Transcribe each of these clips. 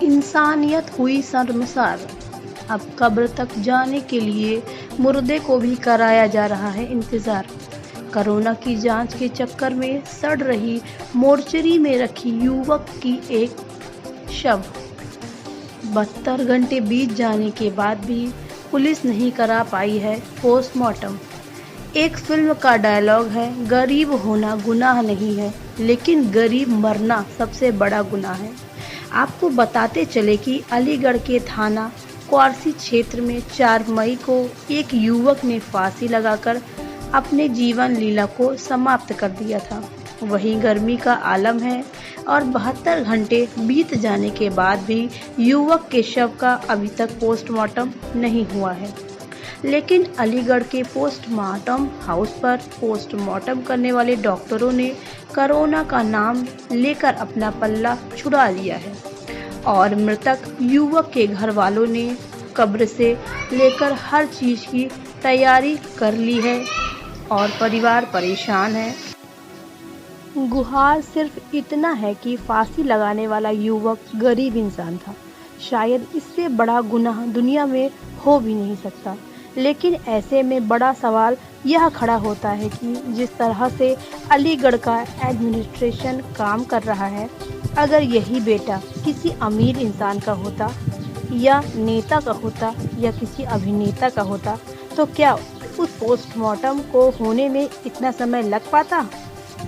इंसानियत हुई शर्मसार। अब कब्र तक जाने के लिए मुर्दे को भी कराया जा रहा है इंतजार। कोरोना की जांच के चक्कर में सड़ रही मोर्चरी में रखी युवक की एक शव। 72 घंटे बीत जाने के बाद भी पुलिस नहीं करा पाई है पोस्टमार्टम। एक फिल्म का डायलॉग है, गरीब होना गुनाह नहीं है, लेकिन गरीब मरना सबसे बड़ा गुनाह है। आपको बताते चले कि अलीगढ़ के थाना क्वारसी क्षेत्र में 4 मई को एक युवक ने फांसी लगाकर अपने जीवन लीला को समाप्त कर दिया था। वहीं गर्मी का आलम है और 72 घंटे बीत जाने के बाद भी युवक के शव का अभी तक पोस्टमार्टम नहीं हुआ है। लेकिन अलीगढ़ के पोस्टमार्टम हाउस पर पोस्टमार्टम करने वाले डॉक्टरों ने कोरोना का नाम लेकर अपना पल्ला छुड़ा लिया है और मृतक युवक के घर वालों ने कब्र से लेकर हर चीज की तैयारी कर ली है और परिवार परेशान है। गुहार सिर्फ इतना है कि फांसी लगाने वाला युवक गरीब इंसान था। शायद इससे बड़ा गुनाह दुनिया में हो भी नहीं सकता। लेकिन ऐसे में बड़ा सवाल यह खड़ा होता है कि जिस तरह से अलीगढ़ का एडमिनिस्ट्रेशन काम कर रहा है, अगर यही बेटा किसी अमीर इंसान का होता या नेता का होता या किसी अभिनेता का होता तो क्या उस पोस्टमार्टम को होने में इतना समय लग पाता?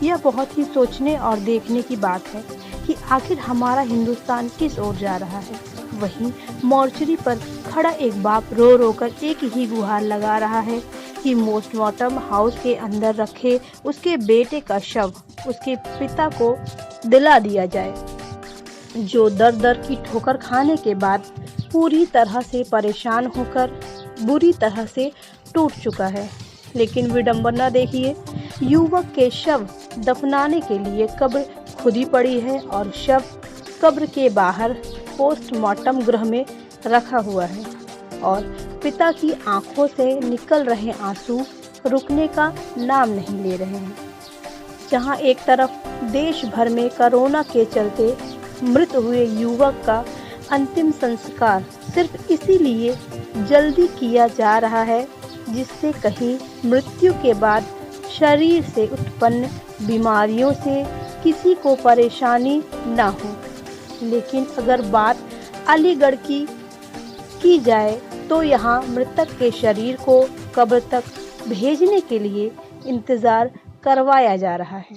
यह बहुत ही सोचने और देखने की बात है कि आखिर हमारा हिंदुस्तान किस ओर जा रहा है। वहीं मोर्चरी पर खड़ा एक बाप रो रो कर एक ही गुहार लगा रहा है कि पोस्टमार्टम हाउस के अंदर रखे उसके बेटे का शव उसके पिता को दिला दिया जाए, जो दर दर की ठोकर खाने के बाद पूरी तरह से परेशान होकर बुरी तरह से टूट चुका है। लेकिन विडंबना देखिए, युवक के शव दफनाने के लिए कब्र खुदी पड़ी है और शव कब्र के बाहर पोस्टमार्टम गृह में रखा हुआ है और पिता की आंखों से निकल रहे आंसू रुकने का नाम नहीं ले रहे हैं। जहां एक तरफ देश भर में कोरोना के चलते मृत हुए युवक का अंतिम संस्कार सिर्फ इसीलिए जल्दी किया जा रहा है जिससे कहीं मृत्यु के बाद शरीर से उत्पन्न बीमारियों से किसी को परेशानी ना हो। लेकिन अगर बात अलीगढ़ की जाए तो यहाँ मृतक के शरीर को कब्र तक भेजने के लिए इंतजार करवाया जा रहा है।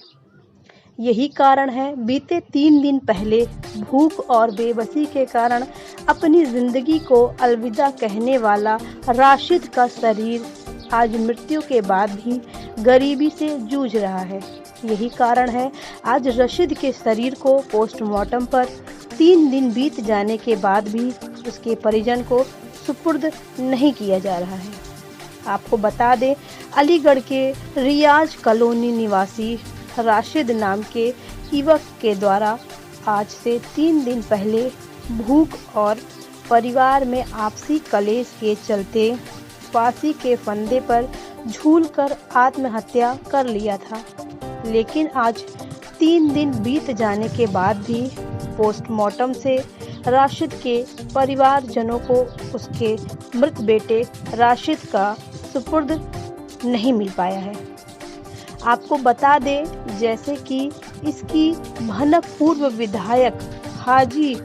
यही कारण है बीते 3 दिन पहले भूख और बेबसी के कारण अपनी जिंदगी को अलविदा कहने वाला राशिद का शरीर आज मृत्यु के बाद भी गरीबी से जूझ रहा है। यही कारण है आज रशीद के शरीर को पोस्टमार्टम पर 3 दिन बीत जाने के बाद भी उसके परिजन को सुपुर्द नहीं किया जा रहा है। आपको बता दें, अलीगढ़ के रियाज कॉलोनी निवासी राशिद नाम के युवक के द्वारा आज से 3 दिन पहले भूख और परिवार में आपसी कलेश के चलते फांसी के फंदे पर झूलकर आत्महत्या कर लिया था। लेकिन आज 3 दिन बीत जाने के बाद भी पोस्टमार्टम से राशिद के परिवारजनों को उसके मृत बेटे राशिद का सुपुर्द नहीं मिल पाया है। आपको बता दें, जैसे कि इसकी भनक पूर्व विधायक हाजी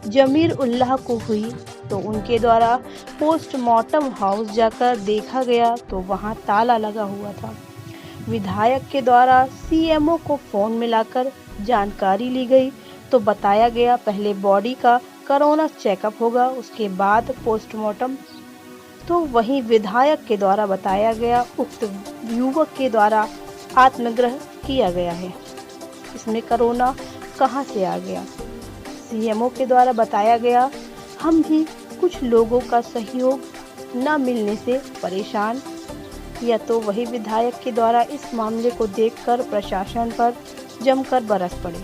जमीर उल्लाह को हुई तो उनके द्वारा पोस्टमार्टम हाउस जाकर देखा गया तो वहां ताला लगा हुआ था। विधायक के द्वारा सीएमओ को फोन मिलाकर जानकारी ली गई तो बताया गया पहले बॉडी का कोरोना चेकअप होगा, उसके बाद पोस्टमार्टम। तो वहीं विधायक के द्वारा बताया गया उक्त युवक के द्वारा आत्मग्रह किया गया है। इसमें कोरोना कहां से आ गया? सीएमओ के द्वारा बताया गया, हम भी कुछ लोगों का सहयोग न मिलने से परेशान। या तो वही विधायक के द्वारा इस मामले को देखकर प्रशासन पर जमकर बरस पड़े।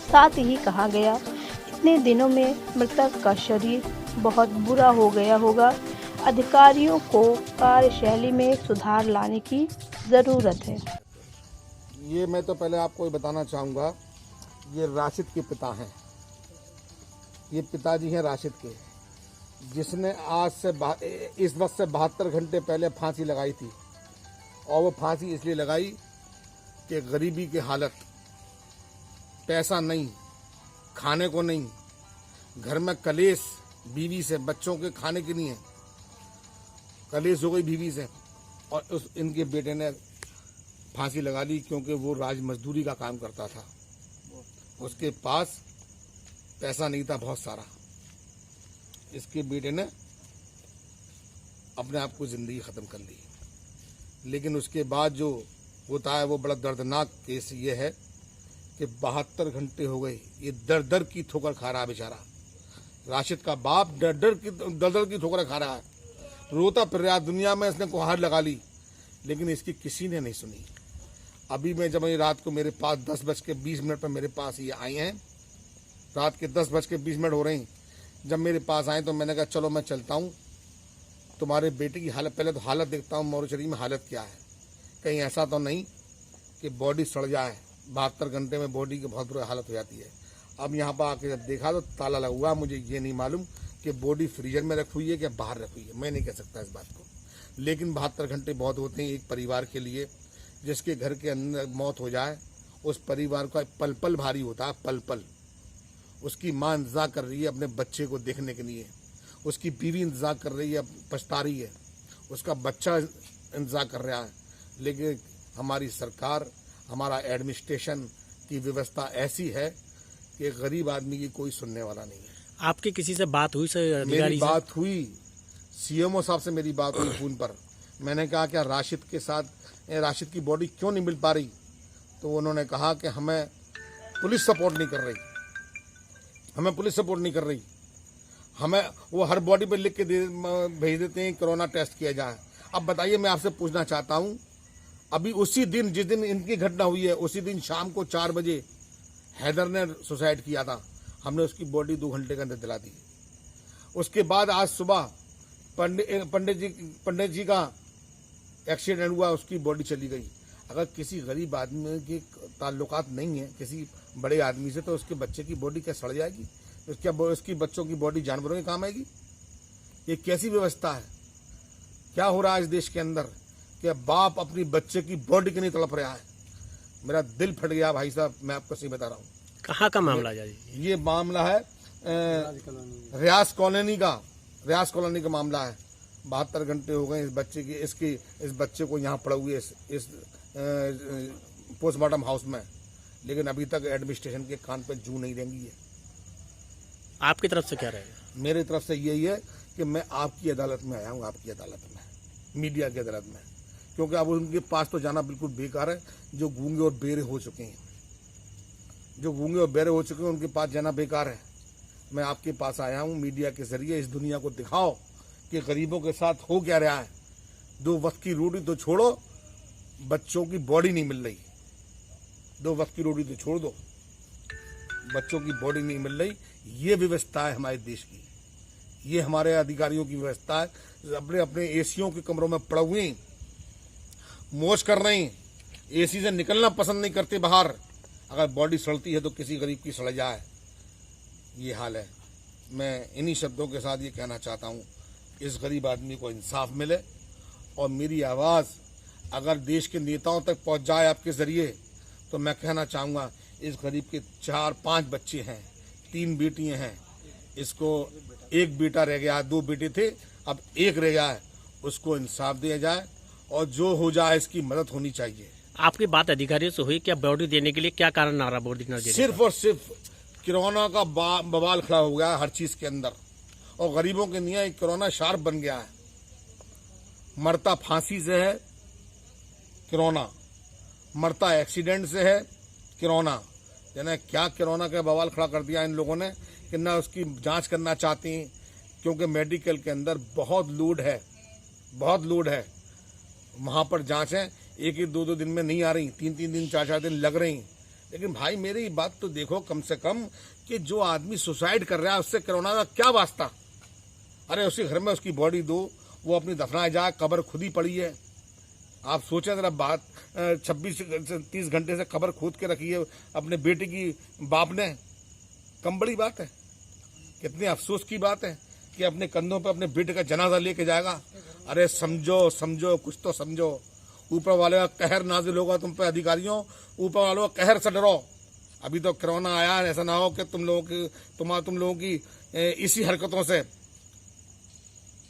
साथ ही कहा गया, इतने दिनों में मृतक का शरीर बहुत बुरा हो गया होगा, अधिकारियों को कार्यशैली में सुधार लाने की ज़रूरत है। ये मैं तो पहले आपको बताना चाहूँगा, ये राशिद के पिता हैं ये पिताजी हैं राशिद के, जिसने आज से इस वक्त से 72 घंटे पहले फांसी लगाई थी। और वो फांसी इसलिए लगाई कि गरीबी की हालत, पैसा नहीं, खाने को नहीं, घर में कलेश बीवी से, बच्चों के खाने के नहीं है, कलेश हो गई बीवी से। और इनके बेटे ने फांसी लगा ली क्योंकि वो राज मजदूरी का काम करता था, उसके पास पैसा नहीं था बहुत सारा। इसके बेटे ने अपने आप को जिंदगी खत्म कर ली। लेकिन उसके बाद जो होता है वो बड़ा दर्दनाक केस ये है कि 72 घंटे हो गए ये दर दर की ठोकर खा रहा है बेचारा। राशिद का बाप दर दर की ठोकर खा रहा है, रोता फिर रहा दुनिया में। इसने गुहार लगा ली लेकिन इसकी किसी ने नहीं सुनी। अभी मैं जब रात को मेरे पास 10:20 पर मेरे पास ये आए हैं, रात के 10:20 हो रहे हैं, जब मेरे पास आए तो मैंने कहा चलो मैं चलता हूँ, तुम्हारे बेटे की हालत, पहले तो हालत देखता हूँ मोर्चरी में हालत क्या है, कहीं ऐसा तो नहीं कि बॉडी सड़ जाए। 72 घंटे में बॉडी की बहुत बुरी हालत हो जाती है। अब यहाँ पर आके जब देखा तो ताला लगा हुआ, मुझे ये नहीं मालूम कि बॉडी फ्रीजर में रखी हुई है कि बाहर रखी हुई है, मैं नहीं कह सकता इस बात को। लेकिन 72 घंटे बहुत होते हैं एक परिवार के लिए। जिसके घर के अंदर मौत हो जाए उस परिवार का पल पल भारी होता है, पल पल। उसकी माँ इंतजार कर रही है अपने बच्चे को देखने के लिए, उसकी बीवी इंतजार कर रही है, पछता रही है, उसका बच्चा इंतजार कर रहा है। लेकिन हमारी सरकार, हमारा एडमिनिस्ट्रेशन की व्यवस्था ऐसी है कि गरीब आदमी की कोई सुनने वाला नहीं है। आपकी किसी से बात हुई सर? मेरी बात हुई, सीएमओ साहब से मेरी बात हुई फोन पर। मैंने कहा क्या राशिद के साथ, राशिद की बॉडी क्यों नहीं मिल पा रही? तो उन्होंने कहा कि हमें पुलिस सपोर्ट नहीं कर रही, हमें पुलिस सपोर्ट नहीं कर रही, हमें वो हर बॉडी पे लिख के भेज देते हैं कोरोना टेस्ट किया जाए। अब बताइए, मैं आपसे पूछना चाहता हूँ, अभी उसी दिन जिस दिन इनकी घटना हुई है उसी दिन शाम को 4 बजे हैदर ने सुसाइड किया था। हमने उसकी बॉडी 2 घंटे के अंदर दिला दी। उसके बाद आज सुबह पंडित जी का एक्सीडेंट हुआ, उसकी बॉडी चली गई। अगर किसी गरीब आदमी के ताल्लुकात नहीं है किसी बड़े आदमी से, तो उसके बच्चे की बॉडी क्या सड़ जाएगी? क्या उसकी बच्चों की बॉडी जानवरों के काम आएगी? ये कैसी व्यवस्था है? क्या हो रहा है इस देश के अंदर कि बाप अपनी बच्चे की बॉडी के नहीं तड़प रहा है? मेरा दिल फट गया भाई साहब, मैं आपको सही बता रहा हूँ। कहाँ का मामला है? ये मामला है रियाज कॉलोनी का मामला है। 72 घंटे हो गए इस बच्चे को यहाँ पड़ा हुए इस पोस्टमार्टम हाउस में, लेकिन अभी तक एडमिनिस्ट्रेशन के कान पे जू नहीं रेंगी है। आपकी तरफ से क्या रहेगा? मेरी तरफ से यही है कि मैं आपकी अदालत में आया हूँ, आपकी अदालत में, मीडिया की अदालत में, क्योंकि अब उनके पास तो जाना बिल्कुल बेकार है। जो गूंगे और बेरे हो चुके हैं, उनके पास जाना बेकार है। मैं आपके पास आया हूँ मीडिया के जरिए, इस दुनिया को दिखाओ कि गरीबों के साथ हो क्या रहा है। 2 वक्त की रोटी तो छोड़ो, बच्चों की बॉडी नहीं मिल रही। 2 वक्त की रोटी तो छोड़ दो, बच्चों की बॉडी नहीं मिल रही। ये व्यवस्था है हमारे देश की, ये हमारे अधिकारियों की व्यवस्था है। अपने अपने एसियों के कमरों में पड़े हुए मौज कर रहे हैं, एसी से निकलना पसंद नहीं करते बाहर। अगर बॉडी सड़ती है तो किसी गरीब की सड़ जाए, ये हाल है। मैं इन्हीं शब्दों के साथ ये कहना चाहता हूँ, इस गरीब आदमी को इंसाफ मिले। और मेरी आवाज़ अगर देश के नेताओं तक पहुँच जाए आपके ज़रिए, तो मैं कहना चाहूँगा, इस गरीब के 4-5 बच्चे हैं, 3 बेटियाँ हैं, इसको 1 बेटा रह गया, 2 बेटे थे, अब 1 रह गया है, उसको इंसाफ दिया जाए और जो हो जाए इसकी मदद होनी चाहिए। आपकी बात अधिकारियों से हुई क्या? बॉडी देने के लिए क्या कारण आ रहा बॉडी न देने? सिर्फ और सिर्फ कोरोना का बवाल खड़ा हो गया है हर चीज के अंदर, और गरीबों के लिए कोरोना शार्प बन गया है। मरता फांसी से है कोरोना, मरता एक्सीडेंट से है कोरोना। यानी क्या कोरोना का बवाल खड़ा कर दिया इन लोगों ने कि ना उसकी जांच करना चाहती हैं, क्योंकि मेडिकल के अंदर बहुत लोड है। वहाँ पर जांचें 1-2 दिन में नहीं आ रही, 3-3 दिन 4-4 दिन लग रही। लेकिन भाई मेरी बात तो देखो कम से कम, कि जो आदमी सुसाइड कर रहा है उससे कोरोना का क्या वास्ता? अरे उसी घर में उसकी बॉडी दो, वो अपनी दफनाए जाए, कब्र खुद ही पड़ी है। आप सोचें जरा बात, 26-30 घंटे से कब्र खोद के रखी है अपने बेटे की बाप ने, कम बड़ी बात है? कितने अफसोस की बात है कि अपने कंधों पर अपने बेटे का जनाजा लेके जाएगा। अरे समझो समझो, कुछ तो समझो। ऊपर वाले का कहर नाजिल होगा तुम पे अधिकारियों, ऊपर वालों का कहर से डरो। अभी तो कोरोना आया है, ऐसा ना हो कि तुम लोगों की इसी हरकतों से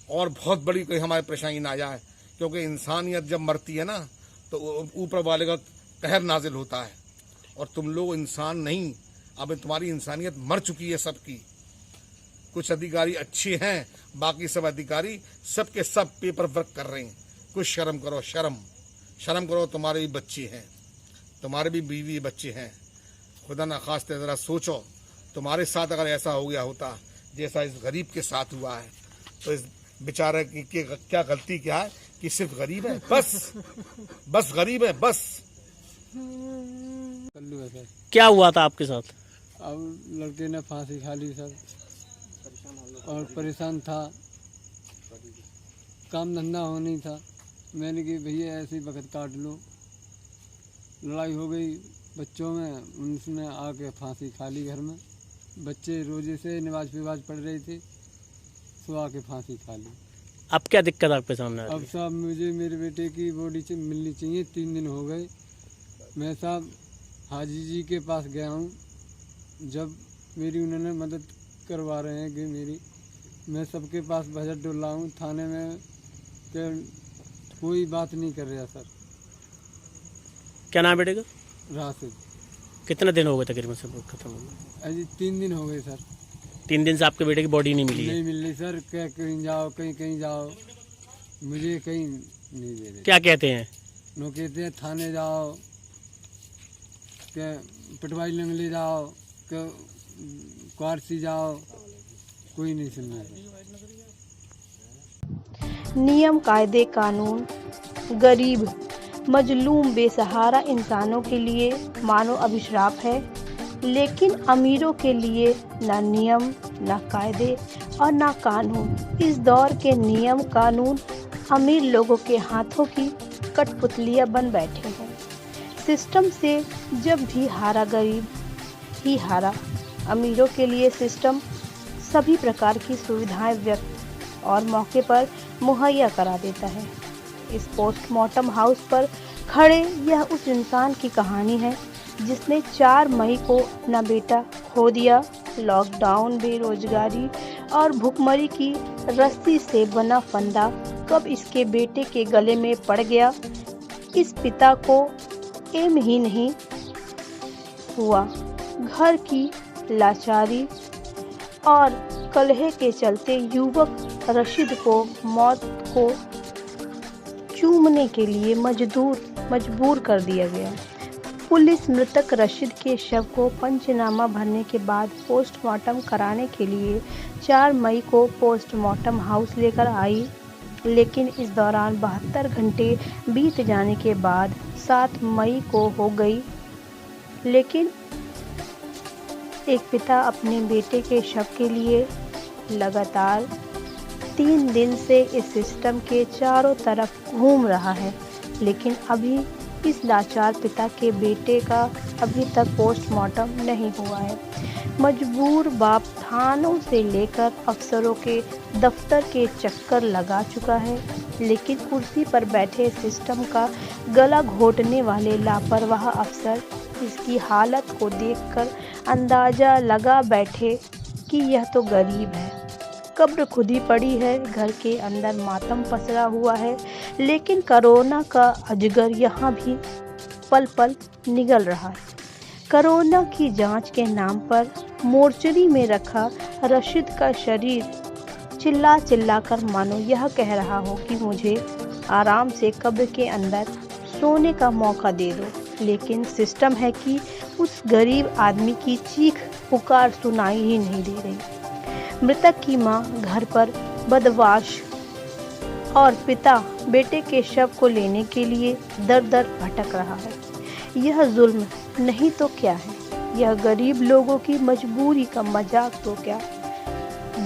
और बहुत बड़ी कोई हमारी परेशानी ना आ जाए, क्योंकि इंसानियत जब मरती है ना तो ऊपर वाले का कहर नाजिल होता है। और तुम लोग इंसान नहीं, अब तुम्हारी इंसानियत मर चुकी है सबकी। कुछ अधिकारी अच्छे हैं, बाकी सब अधिकारी सबके सब पेपर वर्क कर रहे हैं। कुछ शर्म करो, शर्म करो। तुम्हारे भी बच्चे हैं, तुम्हारे भी बीवी बच्चे हैं। खुदा न खास्ते ज़रा सोचो, तुम्हारे साथ अगर ऐसा हो गया होता जैसा इस गरीब के साथ हुआ है, तो इस बेचारे की क्या गलती क्या है कि सिर्फ गरीब है, बस गरीब है बस। क्या हुआ था आपके साथ? अब लड़के ने फांसी खा ली सर, और परेशान था, काम धंधा हो नहीं था। मैंने कि भैया ऐसे ही वक्त काट लो। लड़ाई हो गई बच्चों में, उनने आके फांसी खा ली। घर में बच्चे रोजे से नमाज फिवाज पढ़ रहे थे, सो आके फांसी खा ली। अब क्या दिक्कत आपके सामने आ रही अब है? साहब मुझे मेरे बेटे की बॉडी मिलनी चाहिए। 3 दिन हो गए, मैं साहब हाजी जी के पास गया हूँ। जब मेरी उन्होंने मदद करवा रहे हैं कि मैं सबके पास बजट डोला हूँ थाने में, कोई बात नहीं कर रहा सर। क्या नाम है बेटे का? राशिद। कितने दिन हो गए तकरीबन से खत्म हो गए? अजी 3 दिन हो गए सर। 3 दिन से आपके बेटे की बॉडी नहीं मिली है? नहीं मिल रही सर। कहीं जाओ, कहीं जाओ, मुझे कहीं नहीं दे रहे। क्या कहते हैं? वो कहते हैं थाने जाओ, के पटवारी लंग ले जाओ, के क्वारसी जाओ, कोई नहीं सुन रहा। नियम, कायदे, कानून गरीब, मजलूम, बेसहारा इंसानों के लिए मानो अभिशाप है, लेकिन अमीरों के लिए ना नियम, ना कायदे और ना कानून। इस दौर के नियम कानून अमीर लोगों के हाथों की कठपुतलियां बन बैठे हैं। सिस्टम से जब भी हारा गरीब ही हारा। अमीरों के लिए सिस्टम सभी प्रकार की सुविधाएं व्यक्त और मौके पर मुहैया करा देता है। इस पोस्टमार्टम हाउस पर खड़े यह उस इंसान की कहानी है जिसने 4 मई को अपना बेटा खो दिया। लॉकडाउन, बेरोजगारी और भुखमरी की रस्सी से बना फंदा कब इसके बेटे के गले में पड़ गया, इस पिता को एम ही नहीं हुआ। घर की लाचारी और कलह के चलते युवक रशीद को मौत को चूमने के लिए मजबूर कर दिया गया। पुलिस मृतक रशीद के शव को पंचनामा भरने के बाद पोस्टमार्टम कराने के लिए 4 मई को पोस्टमार्टम हाउस लेकर आई, लेकिन इस दौरान 72 घंटे बीत जाने के बाद 7 मई को हो गई। लेकिन एक पिता अपने बेटे के शव के लिए लगातार 3 दिन से इस सिस्टम के चारों तरफ घूम रहा है, लेकिन अभी इस लाचार पिता के बेटे का अभी तक पोस्टमार्टम नहीं हुआ है। मजबूर बाप थानों से लेकर अफसरों के दफ्तर के चक्कर लगा चुका है, लेकिन कुर्सी पर बैठे सिस्टम का गला घोटने वाले लापरवाह अफसर इसकी हालत को देखकर अंदाजा लगा बैठे कि यह तो गरीब है, कब्र खुदी पड़ी है, घर के अंदर मातम पसरा हुआ है। लेकिन कोरोना का अजगर यहाँ भी पल पल निगल रहा है। कोरोना की जांच के नाम पर मोर्चरी में रखा रशीद का शरीर चिल्ला कर मानो यह कह रहा हो कि मुझे आराम से कब्र के अंदर सोने का मौका दे दो, लेकिन सिस्टम है कि उस गरीब आदमी की चीख पुकार सुनाई ही नहीं दे रही। मृतक की मां घर पर बदमाश और पिता बेटे के शव को लेने के लिए दर भटक रहा है। यह जुल्म नहीं तो क्या है, यह गरीब लोगों की मजबूरी का मजाक तो क्या,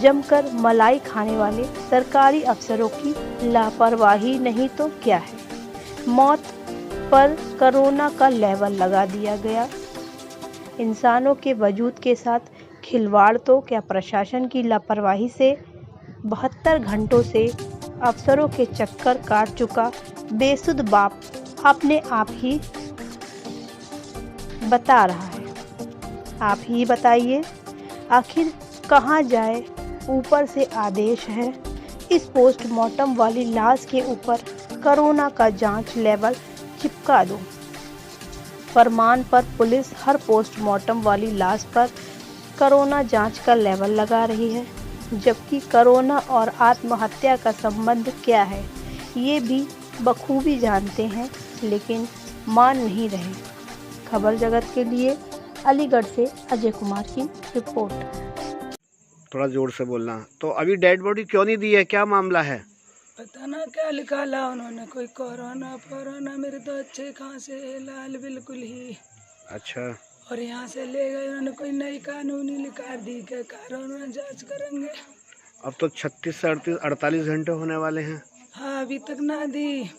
जमकर मलाई खाने वाले सरकारी अफसरों की लापरवाही नहीं तो क्या है। मौत पर कोरोना का लेवल लगा दिया गया। इंसानों के वजूद के साथ खिलवाड़ तो क्या प्रशासन की लापरवाही से 72 घंटों से अफसरों के चक्कर काट चुका बेसुध बाप अपने आप ही बता रहा है। आप ही बताइए आखिर कहाँ जाए। ऊपर से आदेश है इस पोस्टमार्टम वाली लाश के ऊपर कोरोना का जांच लेवल चिपका दो। फरमान पर पुलिस हर पोस्टमार्टम वाली लाश पर कोरोना जांच का लेवल लगा रही है, जबकि कोरोना और आत्महत्या का संबंध क्या है ये भी बखूबी जानते हैं, लेकिन मान नहीं रहे। खबर जगत के लिए अलीगढ़ से अजय कुमार की रिपोर्ट। थोड़ा जोर से बोलना। तो अभी डेड बॉडी क्यों नहीं दी है, क्या मामला है? पता ना क्या लिखा ला उन्होंने, कोई कोरोना मेरे तो अच्छे खासे लाल बिल्कुल ही। अच्छा। और यहाँ से ले गए उन्होंने, कोई नई कानूनी लिखा दी के कोरोना जांच करेंगे। अब तो 36 से 48 घंटे होने वाले हैं। हाँ, अभी तक ना दी।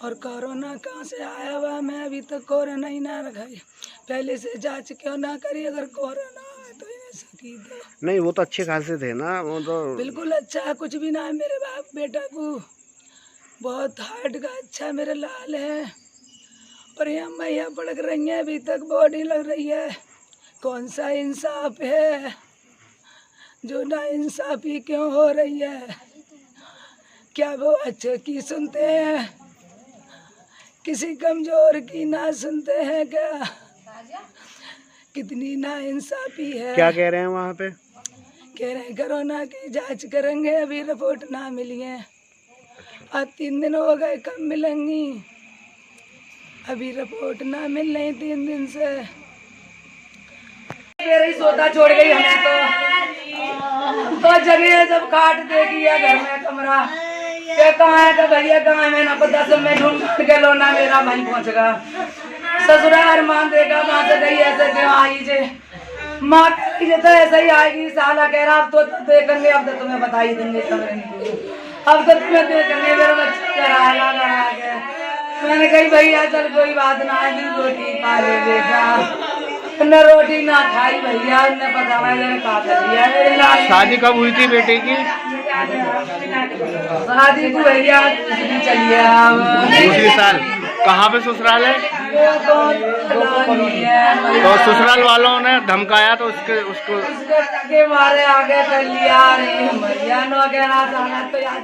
और कोरोना कहाँ से आया हुआ, मैं अभी तक कोरोना ही ना रखाई। पहले से जांच क्यों ना करी, अगर कोरोना है तो इन्हें सकी दो। नहीं, वो तो अच्छे खासे थे ना, वो तो बिल्कुल अच्छा, कुछ भी ना है। मेरे बाप बेटा को बहुत हार्ट का अच्छा मेरे लाल है। और यहाँ मैया पड़क रही है, अभी तक बॉडी लग रही है। कौन सा इंसाफ है, जो ना इंसाफी क्यों हो रही है? क्या वो अच्छे की सुनते हैं, किसी कमजोर की ना सुनते हैं क्या? कितनी ना इंसाफी है। क्या कह रहे हैं वहाँ पे? कह रहे हैं कोरोना की जांच करेंगे, अभी रिपोर्ट ना मिली है। आज 3 दिन हो गए, कब मिलेंगी? अभी रिपोर्ट ना मिल रही 3 दिन से। मेरी सोता छोड़ गई हमें तो जगह जब काट देगी या घर में कमरा के कहाँ है तो भैया कहाँ है, मैं ना पता, सब मैं ढूंढ के लोना मेरा भाई पहुँचेगा। ससुराल मान देगा, माँ से गई ऐसे क्यों आई जे, माँ कह रही तो ऐसे ही आएगी। साला कह रहा अब तो देखेंगे, अब तो तुम्हें बता ही देंगे, अब तो तुम्हें देखेंगे। मेरा बच्चा कह गया, मैंने कही भैया चल कोई बात ना है, रोटी खा ले बेटा। न रोटी ना खाई भैया, न पता दिया। शादी कब हुई थी बेटे की? शादी को भैया चलिए दूसरी साल। कहाँ पे ससुराल है? तो ससुराल वालों ने धमकाया तो उसको मारे आगे कर लिया। भैया नो कहना चाहना तो यार